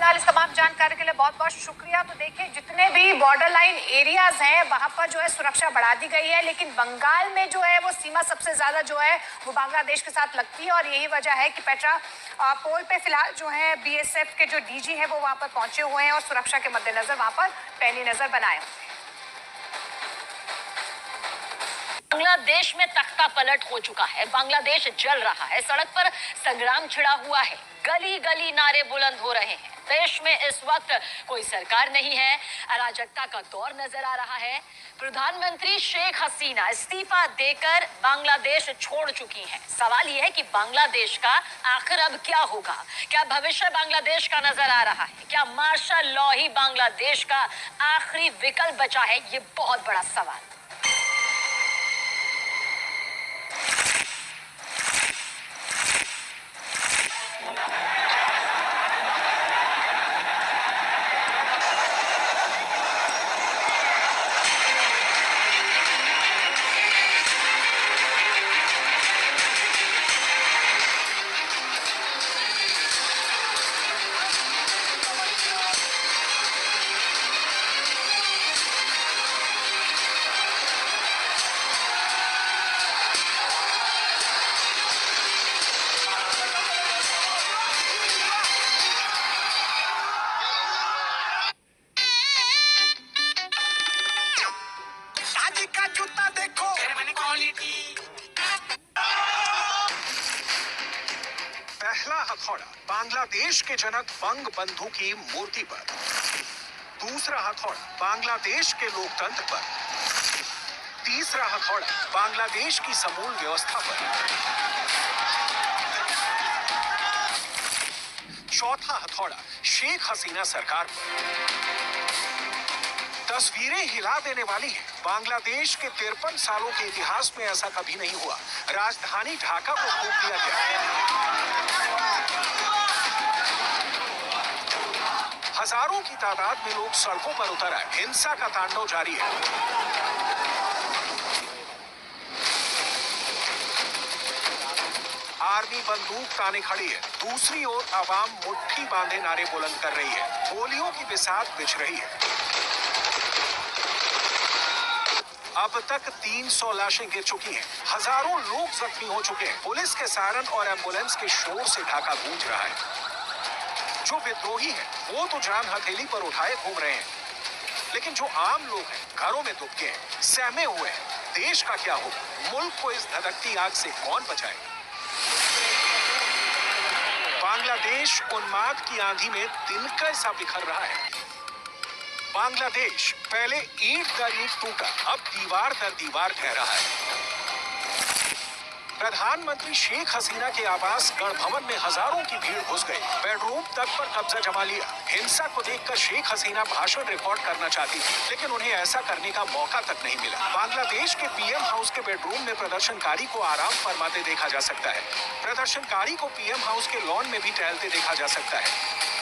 फिलहाल इस तमाम जानकारी के लिए बहुत बहुत शुक्रिया। तो देखिए, जितने भी बॉर्डर लाइन एरियाज हैं वहां पर जो है सुरक्षा बढ़ा दी गई है, लेकिन बंगाल में जो है वो सीमा सबसे ज्यादा जो है वो बांग्लादेश के साथ लगती है और यही वजह है कि पेट्रा पोल पे फिलहाल जो है बीएसएफ के जो डीजी है वो वहां पर पहुंचे हुए हैं और सुरक्षा के मद्देनजर वहां पर पैनी नजर बनाए। बांग्लादेश में तख्ता पलट हो चुका है। बांग्लादेश जल रहा है, सड़क पर संग्राम छिड़ा हुआ है, गली गली नारे बुलंद हो रहे हैं। देश में इस वक्त कोई सरकार नहीं है, अराजकता का दौर नजर आ रहा है। प्रधानमंत्री शेख हसीना इस्तीफा देकर बांग्लादेश छोड़ चुकी हैं। सवाल यह है कि बांग्लादेश का आखिर अब क्या होगा? क्या भविष्य बांग्लादेश का नजर आ रहा है? क्या मार्शल लॉ ही बांग्लादेश का आखिरी विकल्प बचा है? ये बहुत बड़ा सवाल। पहला हथौड़ा बांग्लादेश के जनक बंग बंधु की मूर्ति पर, दूसरा हथौड़ा बांग्लादेश के लोकतंत्र पर, तीसरा हथौड़ा बांग्लादेश की समूल व्यवस्था पर, चौथा हथौड़ा शेख हसीना सरकार पर। तस्वीरें हिला देने वाली हैं। बांग्लादेश के 53 सालों के इतिहास में ऐसा कभी नहीं हुआ। राजधानी ढाका को फूंक दिया गया। हजारों की तादाद में लोग सड़कों पर उतर आए। हिंसा का तांडव जारी है। आर्मी बंदूक ताने खड़ी है। दूसरी ओर आवाम मुट्ठी बांधे नारे बुलंद कर रही है। गोलियों की बिसात बिछ रही है। अब तक 300 लाशें गिर चुकी हैं। हजारों लोग जख्मी हो चुके हैं। पुलिस के सायरन और एम्बुलेंस के शोर से ढाका गूंज रहा है। जो विद्रोही हैं, वो तो जान हथेली पर उठाए घूम रहे हैं, लेकिन जो आम लोग हैं घरों में दुबके हैं, सहमे हुए हैं। देश का क्या होगा? मुल्क को इस धधकती आग से कौन बचाए? बांग्लादेश उन्माद की आंधी में तिनका सा बिखर रहा है। बांग्लादेश पहले ईंट दर ईंट टूटा, अब दीवार दर दीवार ढह रहा है। प्रधानमंत्री शेख हसीना के आवास गणभवन में हजारों की भीड़ घुस गई। बेडरूम तक पर कब्जा जमा लिया। हिंसा को देखकर शेख हसीना भाषण रिकॉर्ड करना चाहती थी, लेकिन उन्हें ऐसा करने का मौका तक नहीं मिला। बांग्लादेश के पीएम हाउस के बेडरूम में प्रदर्शनकारी को आराम फरमाते देखा जा सकता है। प्रदर्शनकारी को पीएम हाउस के लॉन में भी टहलते देखा जा सकता है।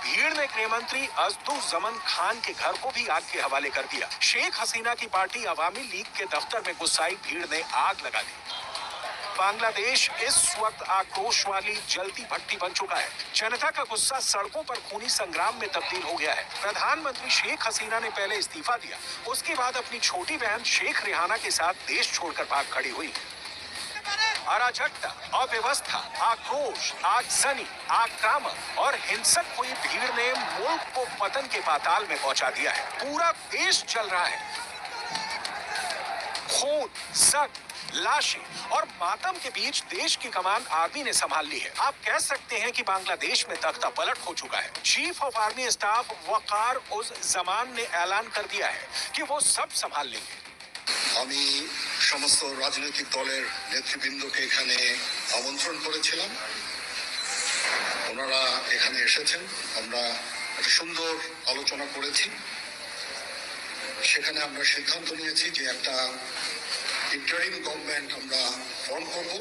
भीड़ ने गृह मंत्री अज़्दुज़्ज़मन खान के घर को भी आग के हवाले कर दिया। शेख हसीना की पार्टी अवामी लीग के दफ्तर में गुस्साई भीड़ ने आग लगा दी। बांग्लादेश इस वक्त आक्रोश वाली जलती भट्टी बन चुका है। जनता का गुस्सा सड़कों पर खूनी संग्राम में तब्दील हो गया है। प्रधानमंत्री शेख हसीना ने पहले इस्तीफा दिया, उसके बाद अपनी छोटी बहन शेख रेहाना के साथ देश छोड़कर भाग खड़ी हुई। अराजकता, अव्यवस्था, आक्रोश, आगजनी, आक्रामक और हिंसक हुई भीड़ ने मुल्क को पतन के पाताल में पहुंचा दिया है। पूरा देश चल रहा है। खून, जख्म, लाशें और मातम के बीच देश की कमान आर्मी ने संभाल ली है। आप कह सकते हैं कि बांग्लादेश में तख्ता पलट हो चुका है। चीफ ऑफ आर्मी स्टाफ वकार उज जमान ने ऐलान कर दिया है कि वो सब संभाल लेंगे। আমি সমস্ত রাজনৈতিক দলের নেতৃবৃন্দকে এখানে আমন্ত্রণ করেছিলাম। ওনারা এখানে এসেছেন। আমরা একটা সুন্দর আলোচনা করেছি। সেখানে আমরা সিদ্ধান্ত নিয়েছি যে একটা ইন্টারিম গভর্নমেন্ট আমরা ফর্ম করব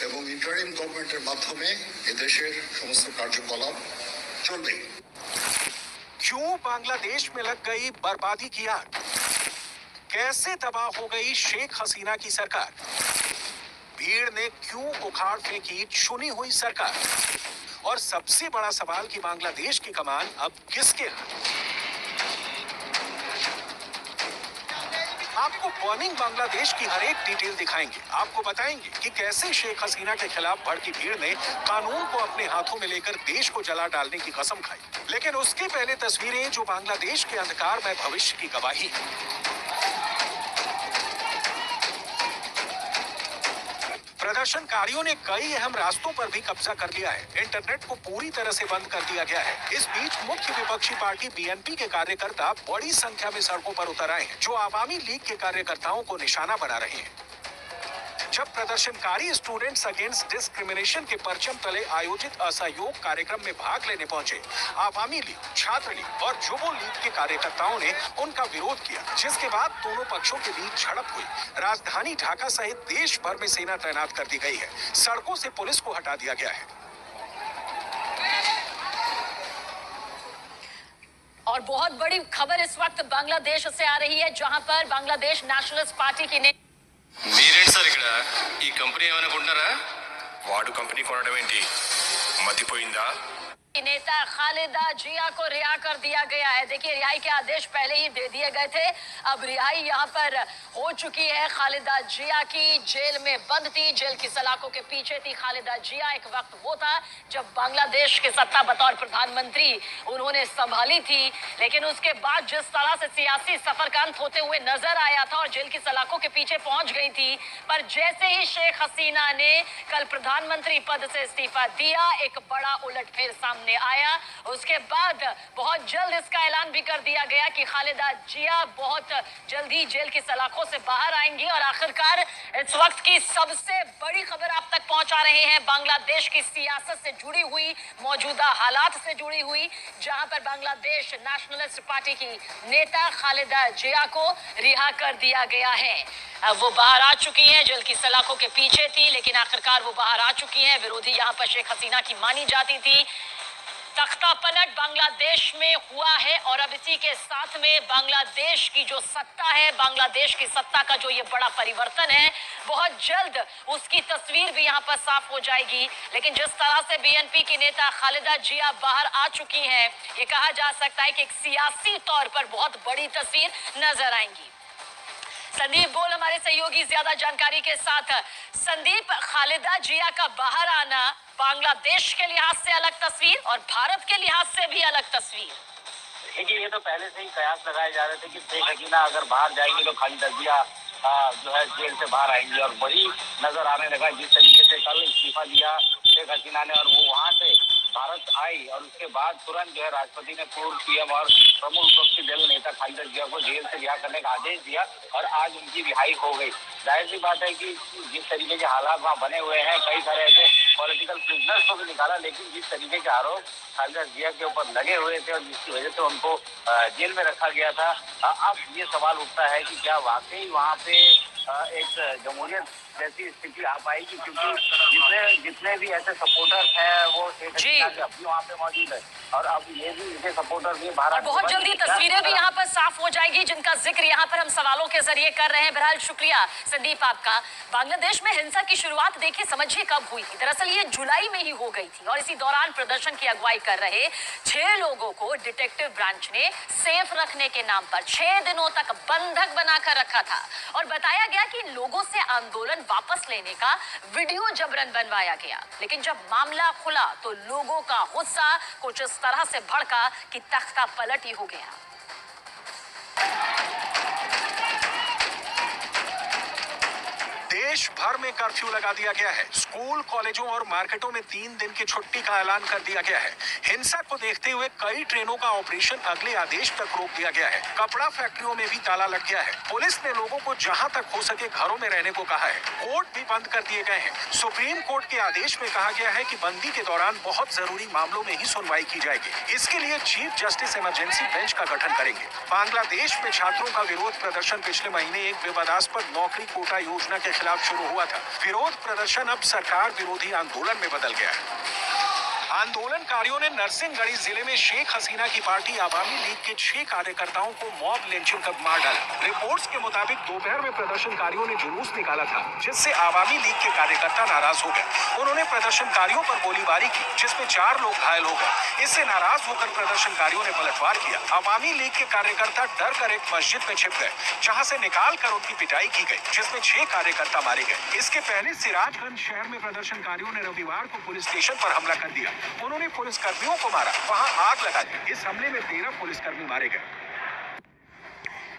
এবং ইন্টারিম গভর্নমেন্টের মাধ্যমে এদেশের সমস্ত কার্যকলাপ চলবে। क्यों बांग्लादेश में लग गई बर्बादी की आग? कैसे तबाह हो गई शेख हसीना की सरकार? भीड़ ने क्यों उखाड़ फेंकी चुनी हुई सरकार? और सबसे बड़ा सवाल कि बांग्लादेश की कमान अब किसके हाथ? आपको बर्निंग बांग्लादेश की हर एक डिटेल दिखाएंगे। आपको बताएंगे कि कैसे शेख हसीना के खिलाफ भड़की भीड़ ने कानून को अपने हाथों में लेकर देश को जला डालने की कसम खाई। लेकिन उसके पहले तस्वीरें जो बांग्लादेश के अंधकार में भविष्य की गवाही। प्रदर्शनकारियों ने कई अहम रास्तों पर भी कब्जा कर लिया है। इंटरनेट को पूरी तरह से बंद कर दिया गया है। इस बीच मुख्य विपक्षी पार्टी बीएनपी के कार्यकर्ता बड़ी संख्या में सड़कों पर उतर आए हैं, जो आवामी लीग के कार्यकर्ताओं को निशाना बना रहे हैं। जब प्रदर्शनकारी स्टूडेंट्स अगेंस्ट डिस्क्रिमिनेशन के परचम तले आयोजित असहयोग कार्यक्रम में भाग लेने पहुंचे, आवामी लीग, छात्र लीग और जुबो लीग के कार्यकर्ताओं ने उनका विरोध किया, जिसके बाद दोनों पक्षों के बीच झड़प हुई। राजधानी ढाका सहित देश भर में सेना तैनात कर दी गई है। सड़कों से पुलिस को हटा दिया गया है। और बहुत बड़ी खबर इस वक्त बांग्लादेश से आ रही है, जहां पर बांग्लादेश नेशनलिस्ट पार्टी की ने మీరేంటి సార్ ఇక్కడ ఈ కంపెనీ ఏమైనా కొంటున్నారా? వాడు కంపెనీ కొనడం ఏంటి? మతిపోయిందా? नेता खालिदा जिया को रिहा कर दिया गया है। देखिए, रिहाई के आदेश पहले ही दे दिए गए थे, अब रिहाई यहां पर हो चुकी है। खालिदा जिया की जेल में बंद थी, जेल की सलाखों के पीछे थी खालिदा जिया। एक वक्त वो था जब बांग्लादेश की सत्ता बतौर प्रधानमंत्री उन्होंने संभाली थी, लेकिन उसके बाद जिस तरह से सियासी सफर का अंत होते हुए नजर आया था और जेल की सलाखों के पीछे पहुंच गई थी, पर जैसे ही शेख हसीना ने कल प्रधानमंत्री पद से इस्तीफा दिया, एक बड़ा उलटफेर सामने आया। उसके बाद बहुत जल्द इसका ऐलान भी कर दिया गया कि खालिदा जिया बहुत जल्दी जेल की सलाखों से बाहर आएंगी। और आखिरकार इस वक्त की सबसे बड़ी खबर आप तक पहुंचा रहे हैं, बांग्लादेश की सियासत से जुड़ी हुई, मौजूदा हालात से जुड़ी हुई, जहां पर बांग्लादेश नेशनलिस्ट पार्टी की नेता खालिदा जिया को रिहा कर दिया गया है। अब वो बाहर आ चुकी हैं, जेल की सलाखों के पीछे थी, लेकिन आखिरकार वो बाहर आ चुकी हैं। विरोधी यहां पर शेख हसीना की मानी जाती थी। तख्ता पलट बांग्लादेश में हुआ है और अब इसी के साथ में बांग्लादेश की जो सत्ता है, बांग्लादेश की सत्ता का जो ये बड़ा परिवर्तन है, बहुत जल्द उसकी तस्वीर भी यहाँ पर साफ हो जाएगी। लेकिन जिस तरह से बीएनपी की नेता खालिदा जिया बाहर आ चुकी हैं, ये कहा जा सकता है कि एक सियासी तौर पर बहुत बड़ी तस्वीर नजर आएंगी। संदीप बोल हमारे सहयोगी ज्यादा जानकारी के साथ। संदीप, खालिदा जिया का बाहर आना बांग्लादेश के लिहाज से अलग तस्वीर और भारत के लिहाज से भी अलग तस्वीर। देखिए, ये तो पहले से ही कयास लगाए जा रहे थे कि शेख हसीना अगर बाहर जाएंगी तो खालिदा जिया जो है जेल से बाहर आएंगी, और वही नजर आने लगा जिस तरीके से कल इस्तीफा दिया शेख हसीना ने और वो वहां से भारत आई और उसके बाद तुरंत जो है राष्ट्रपति ने पूर्व पीएम और प्रमुख विपक्षी दल नेता खालिदा जिया को जेल से रिहा करने का आदेश दिया और आज उनकी रिहाई हो गई। जाहिर सी बात है कि जिस तरीके के हालात वहाँ बने हुए हैं, कई सारे ऐसे पॉलिटिकल प्रिजनर्स को भी निकाला, लेकिन जिस तरीके के आरोप खालिदा जिया के ऊपर लगे हुए थे और जिसकी वजह से उनको जेल में रखा गया था, अब ये सवाल उठता है कि क्या वाकई वहाँ पे एक जमहूरियत जैसी स्थिति आ पाएगी, क्योंकि जितने भी ऐसे सपोर्टर्स हैं वो शेख हसीना के अभी वहाँ पे मौजूद है और अब ये भी इनके सपोर्टर भी बाहर बहुत जल्दी तस्वीरें भी यहाँ पर साफ हो जाएगी, जिनका जिक्र यहाँ पर हम सवालों के जरिए कर रहे हैं। बहरहाल शुक्रिया संदीप आपका। बांग्लादेश में हिंसा की शुरुआत देखिए समझिए कब हुई थी। दरअसल ये जुलाई में ही हो गई थी और इसी दौरान प्रदर्शन की अगुवाई कर रहे 6 लोगों को डिटेक्टिव ब्रांच ने सेफ रखने के नाम पर 6 दिनों तक बंधक बनाकर रखा था और बताया गया कि लोगों से आंदोलन वापस लेने का वीडियो जबरन बनवाया गया। लेकिन जब मामला खुला तो लोगों का गुस्सा कुछ इस तरह से भड़का कि तख्ता पलट ही हो गया। देश भर में कर्फ्यू लगा दिया गया है। स्कूल, कॉलेजों और मार्केटों में 3 दिन की छुट्टी का ऐलान कर दिया गया है। हिंसा को देखते हुए कई ट्रेनों का ऑपरेशन अगले आदेश तक रोक दिया गया है। कपड़ा फैक्ट्रियों में भी ताला लग गया है। पुलिस ने लोगों को जहां तक हो सके घरों में रहने को कहा है। कोर्ट भी बंद कर दिए गए हैं। सुप्रीम कोर्ट के आदेश में कहा गया है कि बंदी के दौरान बहुत जरूरी मामलों में ही सुनवाई की जाएगी। इसके लिए चीफ जस्टिस इमरजेंसी बेंच का गठन करेंगे। बांग्लादेश में छात्रों का विरोध प्रदर्शन पिछले महीने एक विवादास्पद नौकरी कोटा योजना के खिलाफ शुरू हुआ था। विरोध प्रदर्शन अब सरकार विरोधी आंदोलन में बदल गया है। आंदोलनकारियों ने नरसिंहगढ़ी जिले में शेख हसीना की पार्टी आवामी लीग के 6 कार्यकर्ताओं को मॉब लिंचिंग कर मार डाला। रिपोर्ट्स के मुताबिक दोपहर में प्रदर्शनकारियों ने जुलूस निकाला था, जिससे आवामी लीग के कार्यकर्ता नाराज हो गए। उन्होंने प्रदर्शनकारियों पर गोलीबारी की, जिसमें 4 लोग घायल हो गए। इससे नाराज होकर प्रदर्शनकारियों ने पलटवार किया। आवामी लीग के कार्यकर्ता डर कर एक मस्जिद में छिप गए, जहां से निकाल कर उनकी पिटाई की गई, जिसमें 6 कार्यकर्ता मारे गए। इसके पहले सिराजगंज शहर में प्रदर्शनकारियों ने रविवार को पुलिस स्टेशन पर हमला कर दिया। उन्होंने पुलिसकर्मियों को मारा, वहां आग लगा दी। इस हमले में 13 पुलिसकर्मी मारे गए।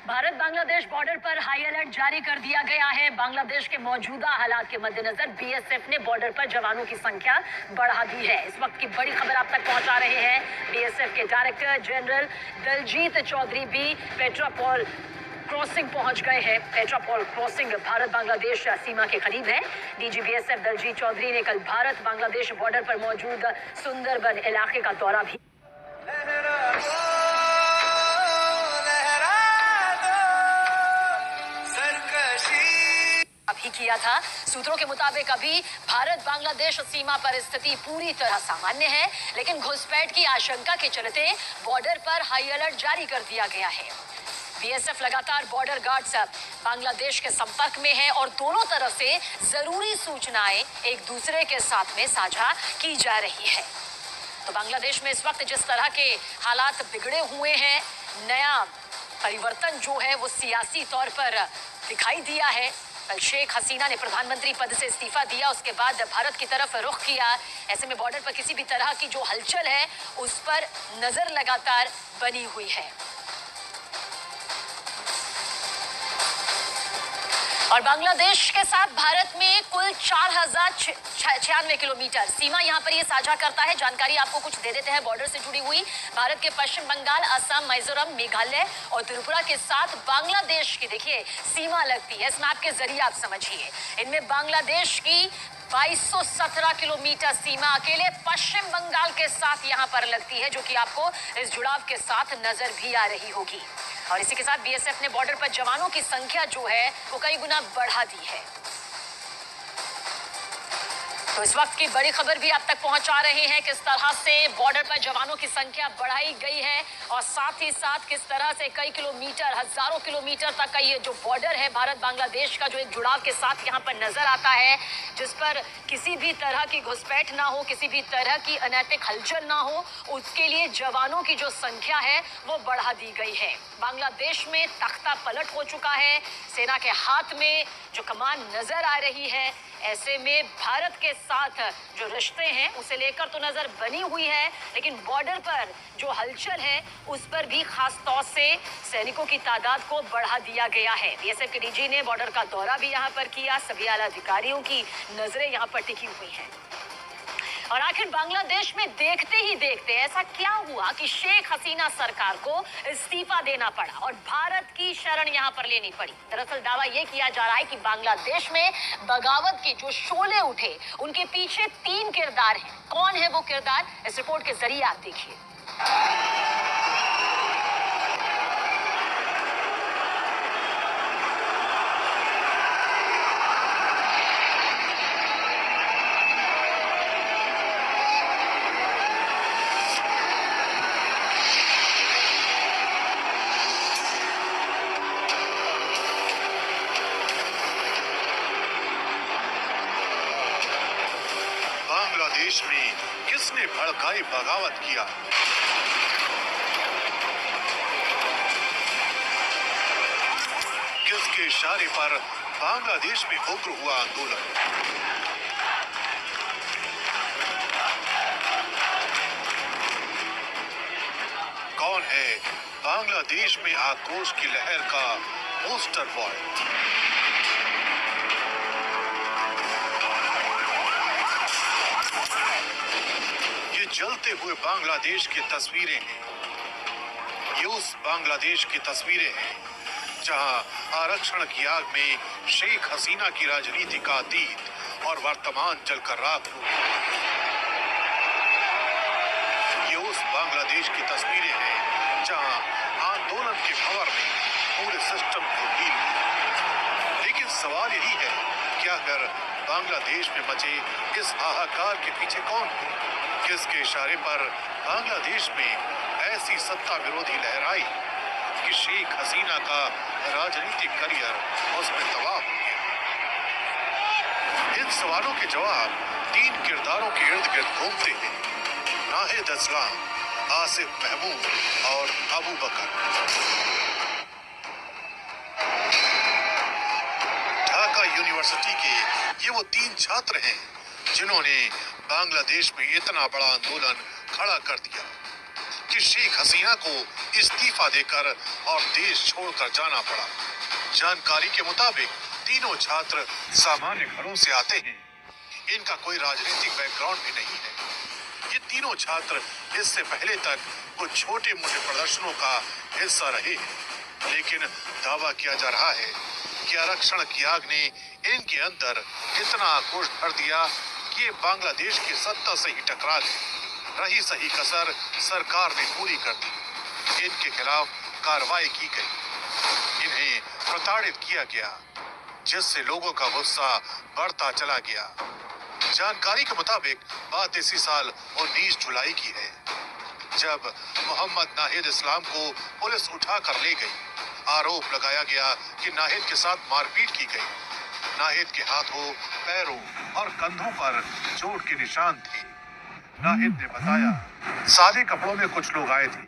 भारत बांग्लादेश बॉर्डर पर हाई अलर्ट जारी कर दिया गया है। बांग्लादेश के मौजूदा हालात के मद्देनजर बीएसएफ ने बॉर्डर पर जवानों की संख्या बढ़ा दी है। इस वक्त की बड़ी खबर आप तक पहुंचा रहे हैं। बीएसएफ के डायरेक्टर जनरल दलजीत चौधरी भी पेट्रापोल क्रॉसिंग पहुंच गए हैं। पेट्रापोल क्रॉसिंग भारत बांग्लादेश सीमा के करीब है। डीजी बीएसएफ दलजीत चौधरी ने कल भारत बांग्लादेश बॉर्डर पर मौजूद सुंदरबन इलाके का दौरा भी किया था। सूत्रों के मुताबिक अभी भारत बांग्लादेश सीमा पर स्थिति पूरी तरह सामान्य है, लेकिन घुसपैठ की आशंका के चलते बॉर्डर पर हाई अलर्ट जारी कर दिया गया है। बीएसएफ लगातार बॉर्डर गार्ड्स बांग्लादेश के संपर्क में है और दोनों तरफ से जरूरी सूचनाएं एक दूसरे के साथ में साझा की जा रही है। तो बांग्लादेश में इस वक्त जिस तरह के हालात बिगड़े हुए हैं, नया परिवर्तन जो है वो सियासी तौर पर दिखाई दिया है। कल शेख हसीना ने प्रधानमंत्री पद से इस्तीफा दिया, उसके बाद भारत की तरफ रुख किया। ऐसे में बॉर्डर पर किसी भी तरह की जो हलचल है उस पर नजर लगातार बनी हुई है। और बांग्लादेश के साथ भारत में कुल 4096 किलोमीटर सीमा यहां पर ये साझा करता है। जानकारी आपको कुछ दे देते हैं बॉर्डर से जुड़ी हुई। भारत के पश्चिम बंगाल, असम, मिजोरम, मेघालय और त्रिपुरा के साथ बांग्लादेश की देखिए सीमा लगती है। इस मैप के जरिए आप समझिए, इनमें बांग्लादेश की 2217 किलोमीटर सीमा अकेले पश्चिम बंगाल के साथ यहां पर लगती है, जो कि आपको इस जुड़ाव के साथ नजर भी आ रही होगी। और इसी के साथ बीएसएफ ने बॉर्डर पर जवानों की संख्या जो है वो कई गुना बढ़ा दी है। तो इस वक्त की बड़ी खबर भी आप तक पहुंचा रहे हैं, किस तरह से बॉर्डर पर जवानों की संख्या बढ़ाई गई है और साथ ही साथ किस तरह से कई किलोमीटर, हजारों किलोमीटर तक का ये जो बॉर्डर है भारत बांग्लादेश का, जो एक जुड़ाव के साथ यहाँ पर नजर आता है, जिस पर किसी भी तरह की घुसपैठ ना हो, किसी भी तरह की अनैतिक हलचल ना हो, उसके लिए जवानों की जो संख्या है वो बढ़ा दी गई है। बांग्लादेश में तख्ता पलट हो चुका है, सेना के हाथ में जो कमान नजर आ रही है। ऐसे में भारत के साथ जो रिश्ते हैं उसे लेकर तो नजर बनी हुई है, लेकिन बॉर्डर पर जो हलचल है उस पर भी खास तौर से सैनिकों की तादाद को बढ़ा दिया गया है। बीएसएफ के डीजी ने बॉर्डर का दौरा भी यहां पर किया। सभी आला अधिकारियों की नजरें यहां पर टिकी हुई हैं। और आखिर बांग्लादेश में देखते ही देखते ऐसा क्या हुआ कि शेख हसीना सरकार को इस्तीफा देना पड़ा और भारत की शरण यहां पर लेनी पड़ी। दरअसल दावा यह किया जा रहा है कि बांग्लादेश में बगावत के जो शोले उठे उनके पीछे 3 किरदार हैं। कौन है वो किरदार, इस रिपोर्ट के जरिए आप देखिए। बांग्लादेश में किसने भड़काई बगावत किया? किसके इशारे पर बांग्लादेश में उग्र हुआ आंदोलन? कौन है बांग्लादेश में आक्रोश की लहर का पोस्टर बॉय? जलते हुए बांग्लादेश की तस्वीरें हैं। ये उस बांग्लादेश की तस्वीरें हैं जहां आरक्षण की आग में शेख हसीना की राजनीति का अतीत और वर्तमान जलकर राख हुआ। ये उस बांग्लादेश की तस्वीरें हैं जहां आंदोलन के भंवर ने पूरे सिस्टम को ढील दी। लेकिन सवाल यही है कि आखिर बांग्लादेश में मचे इस हाहाकार के पीछे कौन है, किसके इशारे पर बांग्लादेश में ऐसी सत्ता विरोधी लहर आई कि शेख हसीना का राजनीतिक करियर उसमें तबाह हो गया। इन सवालों के जवाब 3 किरदारों के इर्द गिर्द घूमते हैं, नाहिद इस्लाम, आसिफ महमूद और अबू बकर। ढाका यूनिवर्सिटी के ये वो 3 छात्र हैं जिन्होंने बांग्लादेश में इतना बड़ा आंदोलन खड़ा कर दिया कि शेख हसीना को इस्तीफा देकर और देश छोड़कर जाना पड़ा। जानकारी के मुताबिक तीनों छात्र सामान्य घरों से आते हैं, इनका कोई राजनीतिक बैकग्राउंड भी नहीं है। ये तीनों छात्र इससे पहले तक कुछ छोटे मोटे प्रदर्शनों का हिस्सा रहे हैं, लेकिन दावा किया जा रहा है कि आरक्षण की आग ने इनके अंदर इतना आक्रोश भर दिया कि ये बांग्लादेश की सत्ता से ही टकरा गए। रही सही कसर सरकार ने पूरी कर दी, इनके खिलाफ कार्रवाई की गई, इन्हें प्रताड़ित किया गया, जिससे लोगों का गुस्सा बढ़ता चला गया। जानकारी के मुताबिक बात इसी साल 19 जुलाई की है, जब मोहम्मद नाहिद इस्लाम को पुलिस उठाकर ले गई। आरोप लगाया गया कि नाहिद के साथ मारपीट की गई। नाहिद के हाथों, पैरों और कंधों पर चोट के निशान थे। नाहिद ने बताया, सादे कपड़ों में कुछ लोग आए थे,